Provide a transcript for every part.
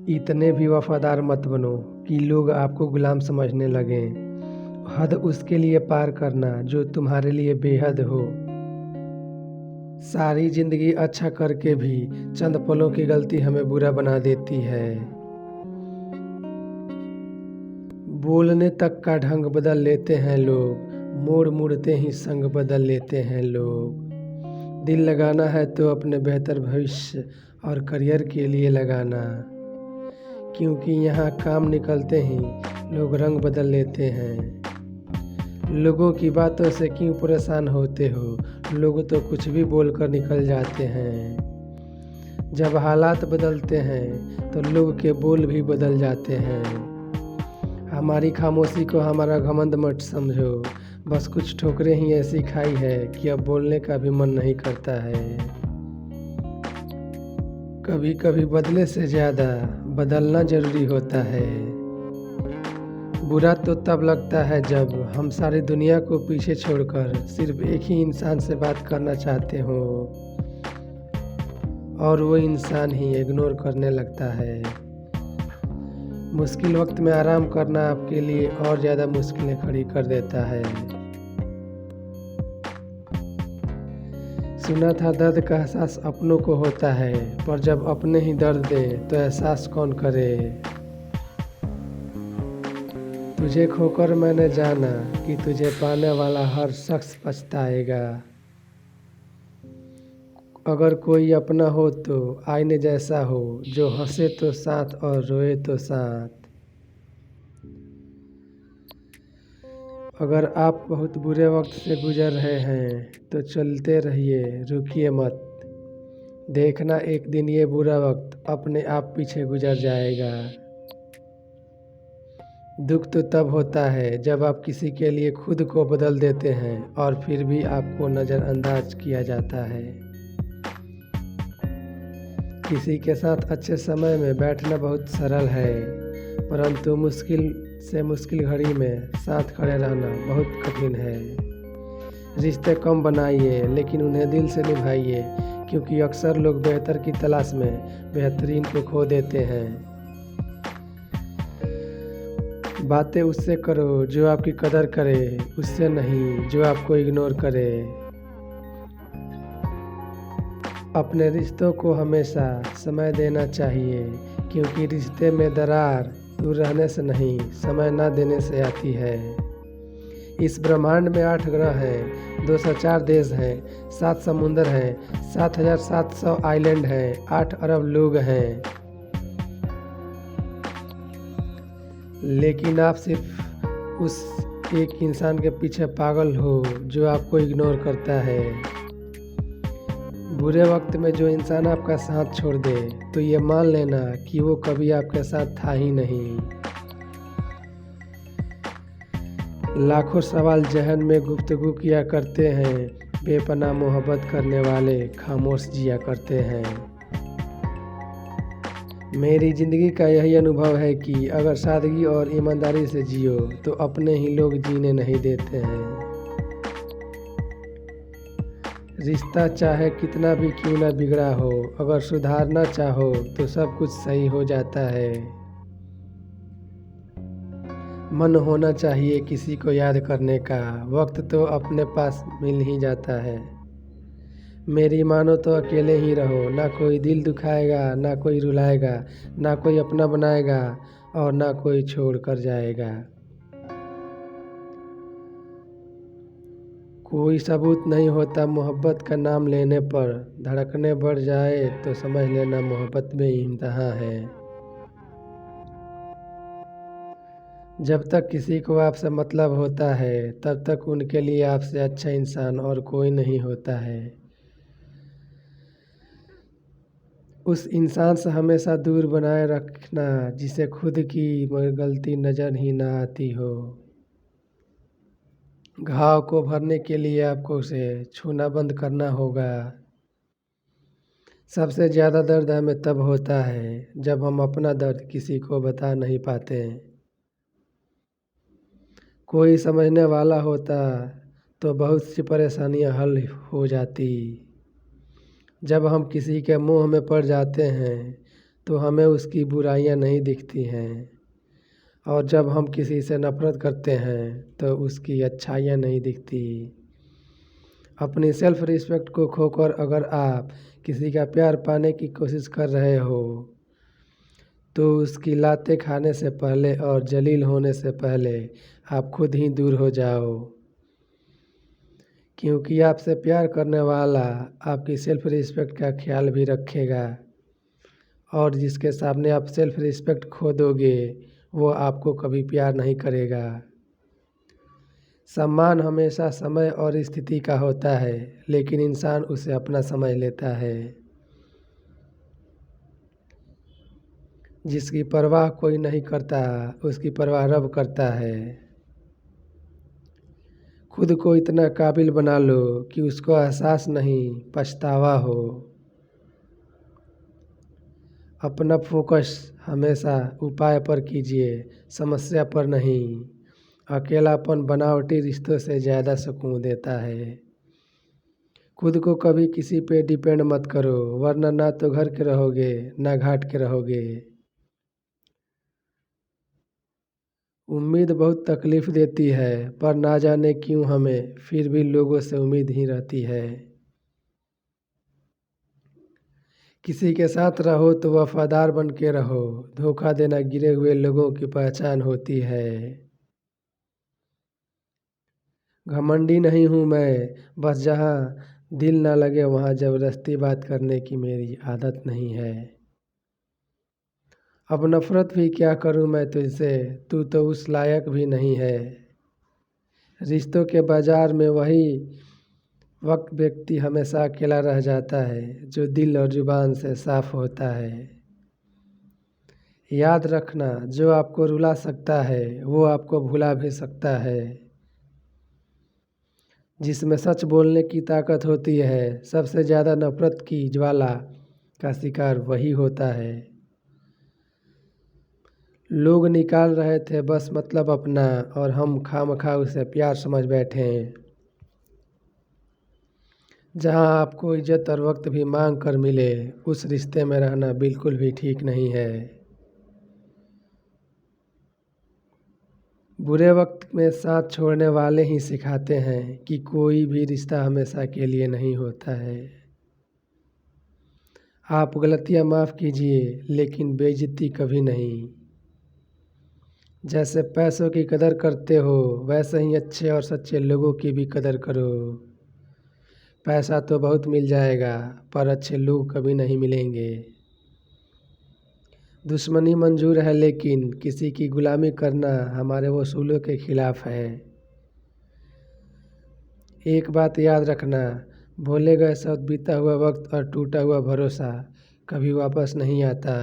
इतने भी वफादार मत बनो कि लोग आपको गुलाम समझने लगें। हद उसके लिए पार करना जो तुम्हारे लिए बेहद हो। सारी जिंदगी अच्छा करके भी चंद पलों की गलती हमें बुरा बना देती है। बोलने तक का ढंग बदल लेते हैं लोग, मोड़ मुड़ते ही संग बदल लेते हैं लोग। दिल लगाना है तो अपने बेहतर भविष्य और करियर के लिए लगाना, क्योंकि यहाँ काम निकलते ही लोग रंग बदल लेते हैं। लोगों की बातों से क्यों परेशान होते हो, लोग तो कुछ भी बोलकर निकल जाते हैं। जब हालात बदलते हैं तो लोग के बोल भी बदल जाते हैं। हमारी खामोशी को हमारा घमंड मत समझो, बस कुछ ठोकरें ही ऐसी खाई है कि अब बोलने का भी मन नहीं करता है। कभी कभी बदले से ज़्यादा बदलना ज़रूरी होता है। बुरा तो तब लगता है जब हम सारी दुनिया को पीछे छोड़कर सिर्फ एक ही इंसान से बात करना चाहते हो और वो इंसान ही इग्नोर करने लगता है। मुश्किल वक्त में आराम करना आपके लिए और ज़्यादा मुश्किलें खड़ी कर देता है। सुना था दर्द का एहसास अपनों को होता है, पर जब अपने ही दर्द दे तो एहसास कौन करे। तुझे खोकर मैंने जाना कि तुझे पाने वाला हर शख्स पछताएगा। अगर कोई अपना हो तो आईने जैसा हो, जो हंसे तो साथ और रोए तो साथ। अगर आप बहुत बुरे वक्त से गुजर रहे हैं तो चलते रहिए, रुकिए मत। देखना एक दिन ये बुरा वक्त अपने आप पीछे गुजर जाएगा। दुख तो तब होता है जब आप किसी के लिए खुद को बदल देते हैं और फिर भी आपको नज़रअंदाज किया जाता है। किसी के साथ अच्छे समय में बैठना बहुत सरल है, परंतु मुश्किल से मुश्किल घड़ी में साथ खड़े रहना बहुत कठिन है। रिश्ते कम बनाइए लेकिन उन्हें दिल से निभाइए, क्योंकि अक्सर लोग बेहतर की तलाश में बेहतरीन को खो देते हैं। बातें उससे करो जो आपकी कदर करे, उससे नहीं जो आपको इग्नोर करे। अपने रिश्तों को हमेशा समय देना चाहिए, क्योंकि रिश्ते में दरार दूर रहने से नहीं, समय ना देने से आती है। इस ब्रह्मांड में 8 ग्रह हैं, 204 देश हैं, 7 समुंदर हैं, 7700 आइलैंड हैं, 8 अरब लोग हैं। लेकिन आप सिर्फ उस एक इंसान के पीछे पागल हो जो आपको इग्नोर करता है। बुरे वक्त में जो इंसान आपका साथ छोड़ दे तो ये मान लेना कि वो कभी आपके साथ था ही नहीं। लाखों सवाल जहन में गुफ्तगू किया करते हैं, बेपनाह मोहब्बत करने वाले खामोश जिया करते हैं। मेरी ज़िंदगी का यही अनुभव है कि अगर सादगी और ईमानदारी से जियो तो अपने ही लोग जीने नहीं देते हैं। रिश्ता चाहे कितना भी क्यों ना बिगड़ा हो, अगर सुधारना चाहो तो सब कुछ सही हो जाता है। मन होना चाहिए किसी को याद करने का, वक्त तो अपने पास मिल ही जाता है। मेरी मानो तो अकेले ही रहो, ना कोई दिल दुखाएगा, ना कोई रुलाएगा, ना कोई अपना बनाएगा और ना कोई छोड़ कर जाएगा। कोई सबूत नहीं होता मोहब्बत का नाम लेने पर, धड़कने बढ़ जाए तो समझ लेना मोहब्बत में इम्तिहान है। जब तक किसी को आपसे मतलब होता है तब तक उनके लिए आपसे अच्छा इंसान और कोई नहीं होता है। उस इंसान से हमेशा दूर बनाए रखना जिसे खुद की गलती नज़र ही ना आती हो। घाव को भरने के लिए आपको उसे छूना बंद करना होगा। सबसे ज़्यादा दर्द हमें तब होता है जब हम अपना दर्द किसी को बता नहीं पाते। कोई समझने वाला होता तो बहुत सी परेशानियां हल हो जाती। जब हम किसी के मोह में पड़ जाते हैं तो हमें उसकी बुराइयां नहीं दिखती हैं, और जब हम किसी से नफरत करते हैं तो उसकी अच्छाइयाँ नहीं दिखती। अपनी सेल्फ रिस्पेक्ट को खोकर अगर आप किसी का प्यार पाने की कोशिश कर रहे हो तो उसकी लातें खाने से पहले और जलील होने से पहले आप खुद ही दूर हो जाओ, क्योंकि आपसे प्यार करने वाला आपकी सेल्फ रिस्पेक्ट का ख्याल भी रखेगा, और जिसके सामने आप सेल्फ रिस्पेक्ट खो दोगे वो आपको कभी प्यार नहीं करेगा। सम्मान हमेशा समय और स्थिति का होता है, लेकिन इंसान उसे अपना समझ लेता है। जिसकी परवाह कोई नहीं करता उसकी परवाह रब करता है। खुद को इतना काबिल बना लो कि उसको एहसास नहीं पछतावा हो। अपना फोकस हमेशा उपाय पर कीजिए, समस्या पर नहीं। अकेलापन बनावटी रिश्तों से ज़्यादा सुकून देता है। खुद को कभी किसी पे डिपेंड मत करो, वरना ना तो घर के रहोगे ना घाट के रहोगे। उम्मीद बहुत तकलीफ देती है, पर ना जाने क्यों हमें फिर भी लोगों से उम्मीद ही रहती है। किसी के साथ रहो तो वफादार बन के रहो, धोखा देना गिरे हुए लोगों की पहचान होती है। घमंडी नहीं हूँ मैं, बस जहाँ दिल ना लगे वहाँ ज़बरदस्ती बात करने की मेरी आदत नहीं है। अब नफ़रत भी क्या करूँ मैं तुझसे, तू तो उस लायक भी नहीं है। रिश्तों के बाज़ार में वही वक्त व्यक्ति हमेशा अकेला रह जाता है जो दिल और जुबान से साफ होता है। याद रखना, जो आपको रुला सकता है वो आपको भुला भी सकता है। जिसमें सच बोलने की ताकत होती है, सबसे ज़्यादा नफरत की ज्वाला का शिकार वही होता है। लोग निकाल रहे थे बस मतलब अपना, और हम खामखा उसे प्यार समझ बैठे। जहां आपको इज्जत और वक्त भी मांग कर मिले, उस रिश्ते में रहना बिल्कुल भी ठीक नहीं है। बुरे वक्त में साथ छोड़ने वाले ही सिखाते हैं कि कोई भी रिश्ता हमेशा के लिए नहीं होता है। आप गलतियां माफ़ कीजिए, लेकिन बेइज्जती कभी नहीं। जैसे पैसों की कदर करते हो, वैसे ही अच्छे और सच्चे लोगों की भी कदर करो। पैसा तो बहुत मिल जाएगा, पर अच्छे लोग कभी नहीं मिलेंगे। दुश्मनी मंजूर है, लेकिन किसी की गुलामी करना हमारे उसूलों के खिलाफ है। एक बात याद रखना, भूले गए सब बीता हुआ वक्त और टूटा हुआ भरोसा कभी वापस नहीं आता।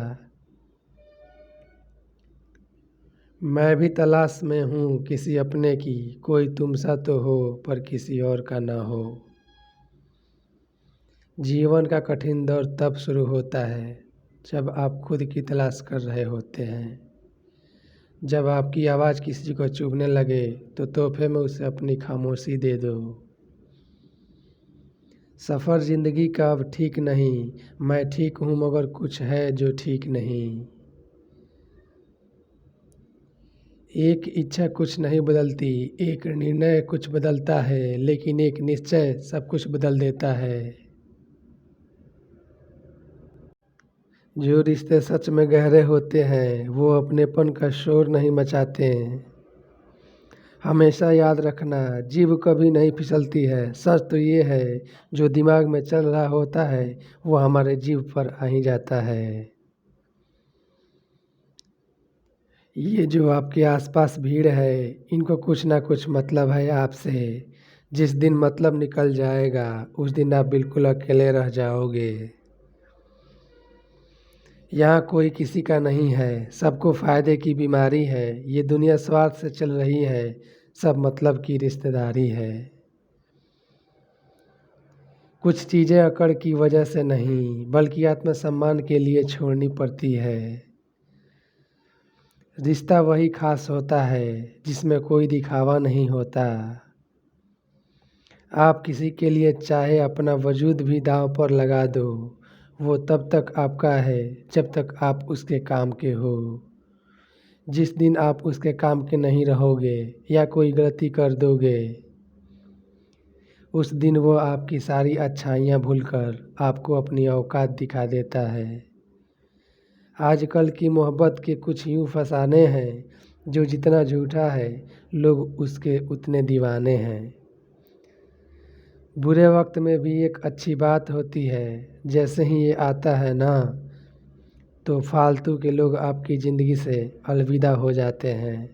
मैं भी तलाश में हूँ किसी अपने की, कोई तुम सा तो हो पर किसी और का ना हो। जीवन का कठिन दौर तब शुरू होता है जब आप खुद की तलाश कर रहे होते हैं। जब आपकी आवाज़ किसी को चुभने लगे तो तोहफे में उसे अपनी खामोशी दे दो। सफ़र ज़िंदगी का अब ठीक नहीं, मैं ठीक हूँ मगर कुछ है जो ठीक नहीं। एक इच्छा कुछ नहीं बदलती, एक निर्णय कुछ बदलता है, लेकिन एक निश्चय सब कुछ बदल देता है। जो रिश्ते सच में गहरे होते हैं वो अपनेपन का शोर नहीं मचाते। हमेशा याद रखना, जीभ कभी नहीं फिसलती है। सच तो ये है, जो दिमाग में चल रहा होता है वो हमारे जीभ पर आ ही जाता है। ये जो आपके आसपास भीड़ है, इनको कुछ ना कुछ मतलब है आपसे। जिस दिन मतलब निकल जाएगा उस दिन आप बिल्कुल अकेले रह जाओगे। यहाँ कोई किसी का नहीं है, सबको फ़ायदे की बीमारी है। ये दुनिया स्वार्थ से चल रही है, सब मतलब की रिश्तेदारी है। कुछ चीज़ें अकड़ की वजह से नहीं, बल्कि आत्मसम्मान के लिए छोड़नी पड़ती है। रिश्ता वही खास होता है जिसमें कोई दिखावा नहीं होता। आप किसी के लिए चाहे अपना वजूद भी दांव पर लगा दो, वो तब तक आपका है जब तक आप उसके काम के हो। जिस दिन आप उसके काम के नहीं रहोगे या कोई गलती कर दोगे, उस दिन वो आपकी सारी अच्छाइयाँ भूलकर आपको अपनी औकात दिखा देता है। आजकल की मोहब्बत के कुछ यूँ फसाने हैं, जो जितना झूठा है लोग उसके उतने दीवाने हैं। बुरे वक्त में भी एक अच्छी बात होती है, जैसे ही ये आता है ना, तो फालतू के लोग आपकी ज़िंदगी से अलविदा हो जाते हैं।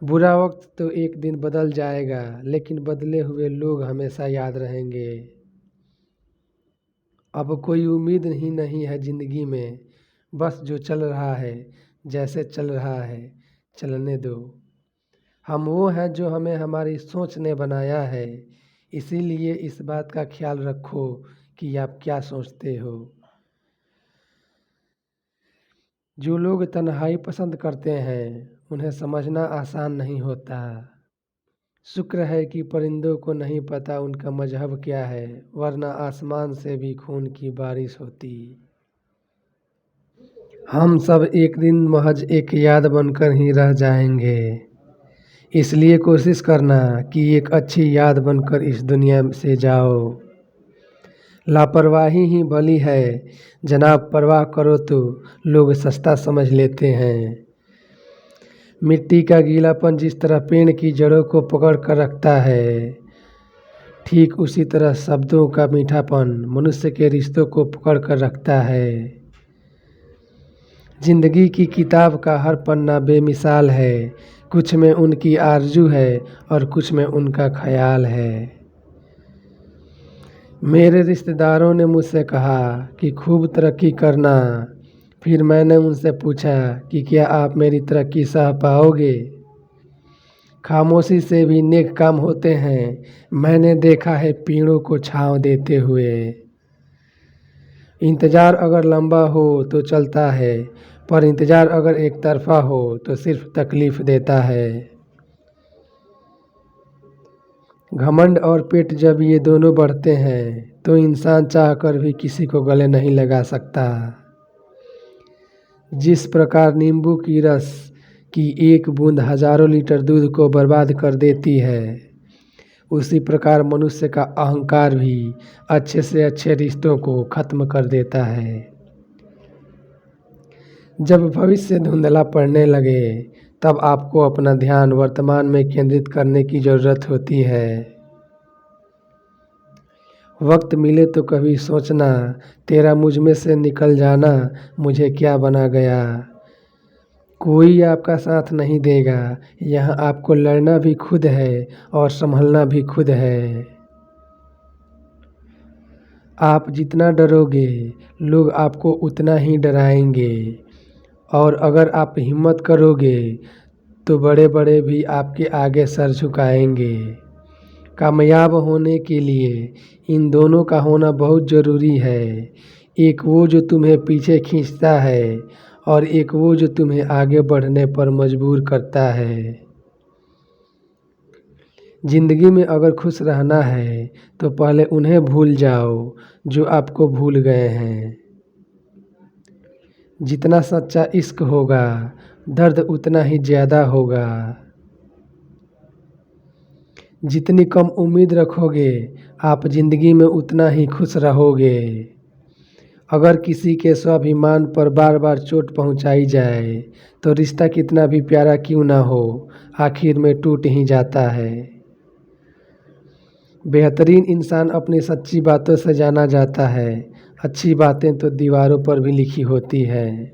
बुरा वक्त तो एक दिन बदल जाएगा, लेकिन बदले हुए लोग हमेशा याद रहेंगे। अब कोई उम्मीद ही नहीं है ज़िंदगी में, बस जो चल रहा है जैसे चल रहा है चलने दो। हम वो हैं जो हमें हमारी सोच ने बनाया है, इसीलिए इस बात का ख्याल रखो कि आप क्या सोचते हो। जो लोग तन्हाई पसंद करते हैं उन्हें समझना आसान नहीं होता। शुक्र है कि परिंदों को नहीं पता उनका मजहब क्या है, वरना आसमान से भी खून की बारिश होती। हम सब एक दिन महज एक याद बनकर ही रह जाएंगे, इसलिए कोशिश करना कि एक अच्छी याद बनकर इस दुनिया से जाओ। लापरवाही ही भली है जनाब, परवाह करो तो लोग सस्ता समझ लेते हैं। मिट्टी का गीलापन जिस तरह पेड़ की जड़ों को पकड़ कर रखता है, ठीक उसी तरह शब्दों का मीठापन मनुष्य के रिश्तों को पकड़ कर रखता है। जिंदगी की किताब का हर पन्ना बेमिसाल है, कुछ में उनकी आरजू है और कुछ में उनका ख्याल है। मेरे रिश्तेदारों ने मुझसे कहा कि खूब तरक्की करना, फिर मैंने उनसे पूछा कि क्या आप मेरी तरक्की सह पाओगे। खामोशी से भी नेक काम होते हैं, मैंने देखा है पेड़ों को छांव देते हुए। इंतज़ार अगर लंबा हो तो चलता है, पर इंतज़ार अगर एक तरफा हो तो सिर्फ तकलीफ़ देता है। घमंड और पेट जब ये दोनों बढ़ते हैं तो इंसान चाहकर भी किसी को गले नहीं लगा सकता। जिस प्रकार नींबू की रस की एक बूंद हजारों लीटर दूध को बर्बाद कर देती है, उसी प्रकार मनुष्य का अहंकार भी अच्छे से अच्छे रिश्तों को ख़त्म कर देता है। जब भविष्य धुंधला पड़ने लगे तब आपको अपना ध्यान वर्तमान में केंद्रित करने की ज़रूरत होती है। वक्त मिले तो कभी सोचना, तेरा मुझ में से निकल जाना मुझे क्या बना गया। कोई आपका साथ नहीं देगा, यहाँ आपको लड़ना भी खुद है और संभलना भी खुद है। आप जितना डरोगे लोग आपको उतना ही डराएंगे, और अगर आप हिम्मत करोगे तो बड़े बड़े भी आपके आगे सर झुकाएंगे। कामयाब होने के लिए इन दोनों का होना बहुत ज़रूरी है, एक वो जो तुम्हें पीछे खींचता है और एक वो जो तुम्हें आगे बढ़ने पर मजबूर करता है। ज़िंदगी में अगर खुश रहना है तो पहले उन्हें भूल जाओ जो आपको भूल गए हैं। जितना सच्चा इश्क होगा दर्द उतना ही ज़्यादा होगा। जितनी कम उम्मीद रखोगे आप ज़िंदगी में उतना ही खुश रहोगे। अगर किसी के स्वाभिमान पर बार बार चोट पहुंचाई जाए तो रिश्ता कितना भी प्यारा क्यों ना हो, आखिर में टूट ही जाता है। बेहतरीन इंसान अपनी सच्ची बातों से जाना जाता है, अच्छी बातें तो दीवारों पर भी लिखी होती हैं।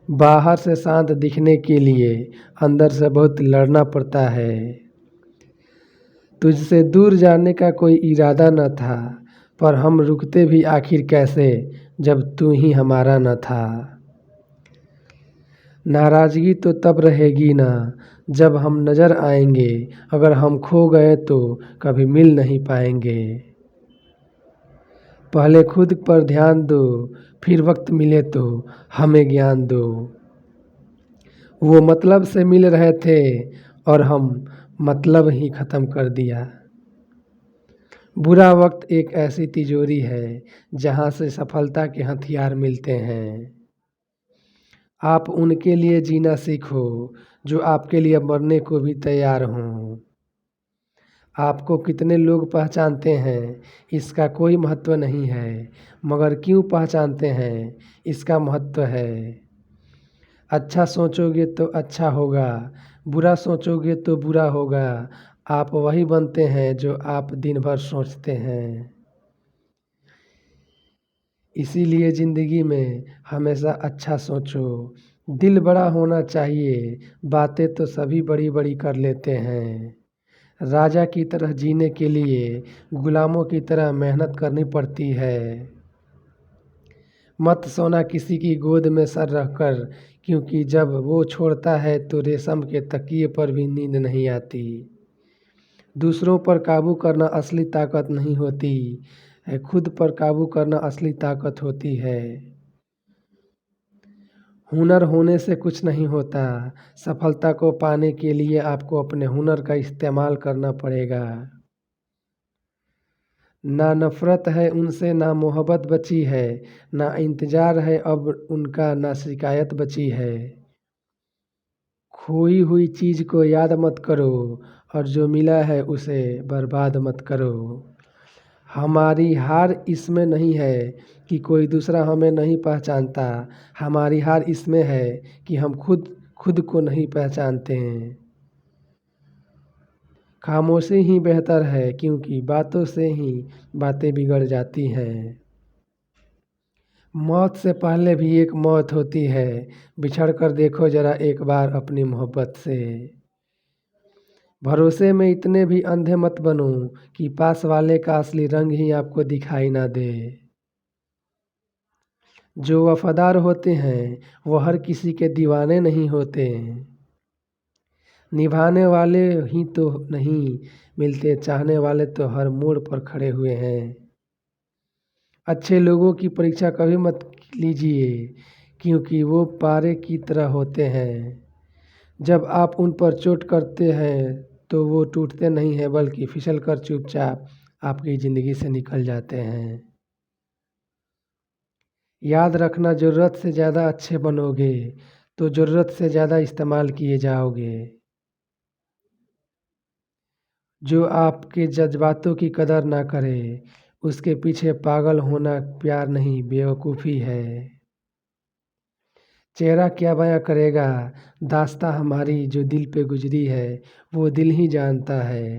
बाहर से शांत दिखने के लिए अंदर से बहुत लड़ना पड़ता है। तुझसे दूर जाने का कोई इरादा न था, पर हम रुकते भी आखिर कैसे जब तू ही हमारा न था। नाराज़गी तो तब रहेगी ना जब हम नज़र आएंगे, अगर हम खो गए तो कभी मिल नहीं पाएंगे। पहले खुद पर ध्यान दो, फिर वक्त मिले तो हमें ज्ञान दो। वो मतलब से मिल रहे थे और हम मतलब ही ख़त्म कर दिया। बुरा वक्त एक ऐसी तिजोरी है जहाँ से सफलता के हथियार मिलते हैं। आप उनके लिए जीना सीखो जो आपके लिए मरने को भी तैयार हों। आपको कितने लोग पहचानते हैं इसका कोई महत्व नहीं है, मगर क्यों पहचानते हैं इसका महत्व है। अच्छा सोचोगे तो अच्छा होगा, बुरा सोचोगे तो बुरा होगा। आप वही बनते हैं जो आप दिन भर सोचते हैं। इसीलिए ज़िंदगी में हमेशा अच्छा सोचो। दिल बड़ा होना चाहिए, बातें तो सभी बड़ी-बड़ी कर लेते हैं। राजा की तरह जीने के लिए गुलामों की तरह मेहनत करनी पड़ती है। मत सोना किसी की गोद में सर रखकर, क्योंकि जब वो छोड़ता है तो रेशम के तकिए पर भी नींद नहीं आती। दूसरों पर काबू करना असली ताकत नहीं होती है, खुद पर काबू करना असली ताकत होती है। हुनर होने से कुछ नहीं होता, सफलता को पाने के लिए आपको अपने हुनर का इस्तेमाल करना पड़ेगा। ना नफ़रत है उनसे, ना मोहब्बत बची है, ना इंतज़ार है अब उनका, ना शिकायत बची है। खोई हुई चीज़ को याद मत करो और जो मिला है उसे बर्बाद मत करो। हमारी हार इसमें नहीं है कि कोई दूसरा हमें नहीं पहचानता, हमारी हार इसमें है कि हम खुद को नहीं पहचानते हैं। खामोशी ही बेहतर है, क्योंकि बातों से ही बातें बिगड़ जाती हैं। मौत से पहले भी एक मौत होती है, बिछड़ कर देखो ज़रा एक बार अपनी मोहब्बत से। भरोसे में इतने भी अंधे मत बनो कि पास वाले का असली रंग ही आपको दिखाई ना दे। जो वफ़ादार होते हैं वो हर किसी के दीवाने नहीं होते। निभाने वाले ही तो नहीं मिलते, चाहने वाले तो हर मोड़ पर खड़े हुए हैं। अच्छे लोगों की परीक्षा कभी मत लीजिए, क्योंकि वो पारे की तरह होते हैं। जब आप उन पर चोट करते हैं तो वो टूटते नहीं हैं, बल्कि फिसल कर चुपचाप आपकी ज़िंदगी से निकल जाते हैं। याद रखना, ज़रूरत से ज़्यादा अच्छे बनोगे तो ज़रूरत से ज़्यादा इस्तेमाल किए जाओगे। जो आपके जज़्बातों की कदर ना करे, उसके पीछे पागल होना प्यार नहीं, बेवकूफ़ी है। चेहरा क्या बयां करेगा दास्तां हमारी, जो दिल पे गुजरी है वो दिल ही जानता है।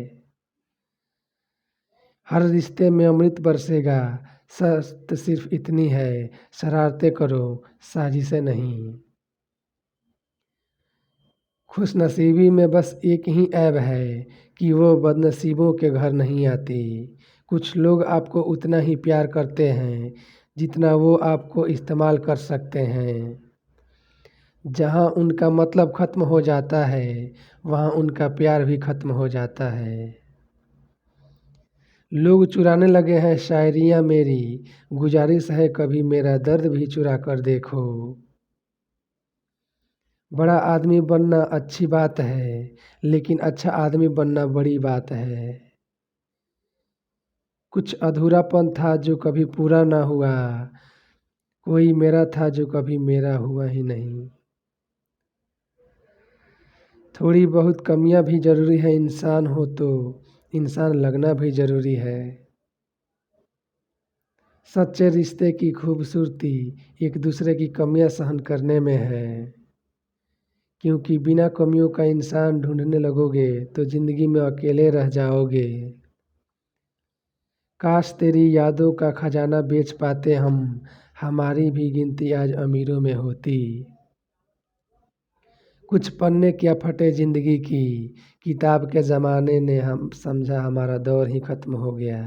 हर रिश्ते में अमृत बरसेगा, शर्त सिर्फ इतनी है, शरारतें करो साजिशें नहीं। खुशनसीबी में बस एक ही ऐब है कि वो बदनसीबों के घर नहीं आती। कुछ लोग आपको उतना ही प्यार करते हैं जितना वो आपको इस्तेमाल कर सकते हैं। जहाँ उनका मतलब ख़त्म हो जाता है, वहाँ उनका प्यार भी ख़त्म हो जाता है। लोग चुराने लगे हैं शायरियाँ मेरी, गुज़ारिश है कभी मेरा दर्द भी चुरा कर देखो। बड़ा आदमी बनना अच्छी बात है, लेकिन अच्छा आदमी बनना बड़ी बात है। कुछ अधूरापन था जो कभी पूरा ना हुआ, कोई मेरा था जो कभी मेरा हुआ ही नहीं। थोड़ी बहुत कमियां भी ज़रूरी है, इंसान हो तो इंसान लगना भी ज़रूरी है। सच्चे रिश्ते की खूबसूरती एक दूसरे की कमियां सहन करने में है, क्योंकि बिना कमियों का इंसान ढूंढने लगोगे तो ज़िंदगी में अकेले रह जाओगे। काश तेरी यादों का खजाना बेच पाते हम, हमारी भी गिनती आज अमीरों में होती। कुछ पन्ने क्या फटे ज़िंदगी की, किताब के ज़माने ने हम समझा हमारा दौर ही ख़त्म हो गया।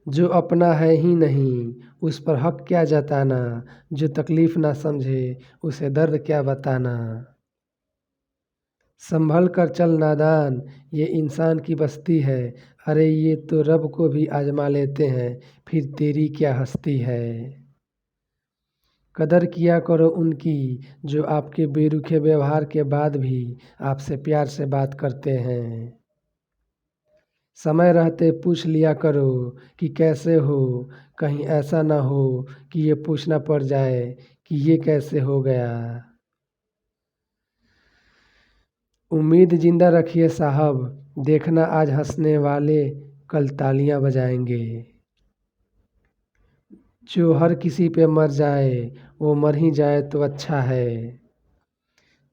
जो अपना है ही नहीं उस पर हक क्या जताना, जो तकलीफ़ ना समझे उसे दर्द क्या बताना। संभल कर चल नादान, ये इंसान की बस्ती है, अरे ये तो रब को भी आज़मा लेते हैं, फिर तेरी क्या हस्ती है। कदर किया करो उनकी जो आपके बेरुखे व्यवहार के बाद भी आपसे प्यार से बात करते हैं। समय रहते पूछ लिया करो कि कैसे हो, कहीं ऐसा ना हो कि ये पूछना पड़ जाए कि ये कैसे हो गया। उम्मीद जिंदा रखिए साहब, देखना आज हंसने वाले कल तालियां बजाएंगे। जो हर किसी पे मर जाए वो मर ही जाए तो अच्छा है।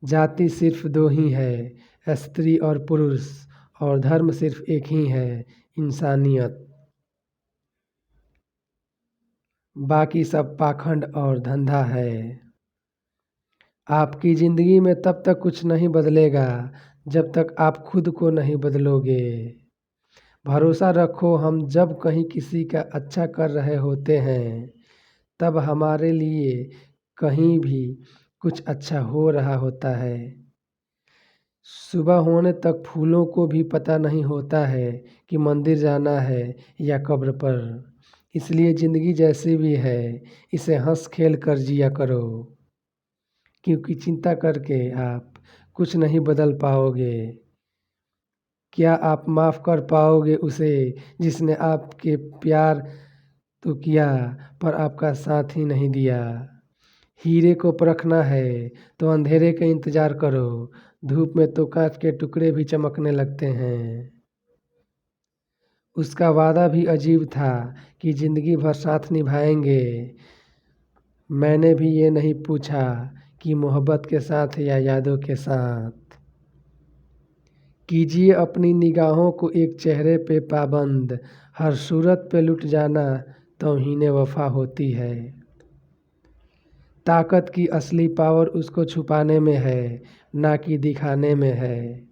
जाति सिर्फ दो ही है, स्त्री और पुरुष, और धर्म सिर्फ एक ही है, इंसानियत। बाकी सब पाखंड और धंधा है। आपकी ज़िंदगी में तब तक कुछ नहीं बदलेगा जब तक आप खुद को नहीं बदलोगे। भरोसा रखो, हम जब कहीं किसी का अच्छा कर रहे होते हैं तब हमारे लिए कहीं भी कुछ अच्छा हो रहा होता है। सुबह होने तक फूलों को भी पता नहीं होता है कि मंदिर जाना है या कब्र पर। इसलिए ज़िंदगी जैसी भी है इसे हंस खेल कर जिया करो, क्योंकि चिंता करके आप कुछ नहीं बदल पाओगे। क्या आप माफ़ कर पाओगे उसे जिसने आपके प्यार तो किया पर आपका साथ ही नहीं दिया। हीरे को परखना है तो अंधेरे का इंतज़ार करो, धूप में तो कांच के टुकड़े भी चमकने लगते हैं। उसका वादा भी अजीब था कि ज़िंदगी भर साथ निभाएंगे। मैंने भी ये नहीं पूछा कि मोहब्बत के साथ या यादों के साथ। कीजिए अपनी निगाहों को एक चेहरे पे पाबंद, हर सूरत पे लुट जाना तौहीने वफा होती है। ताकत की असली पावर उसको छुपाने में है, ना कि दिखाने में है।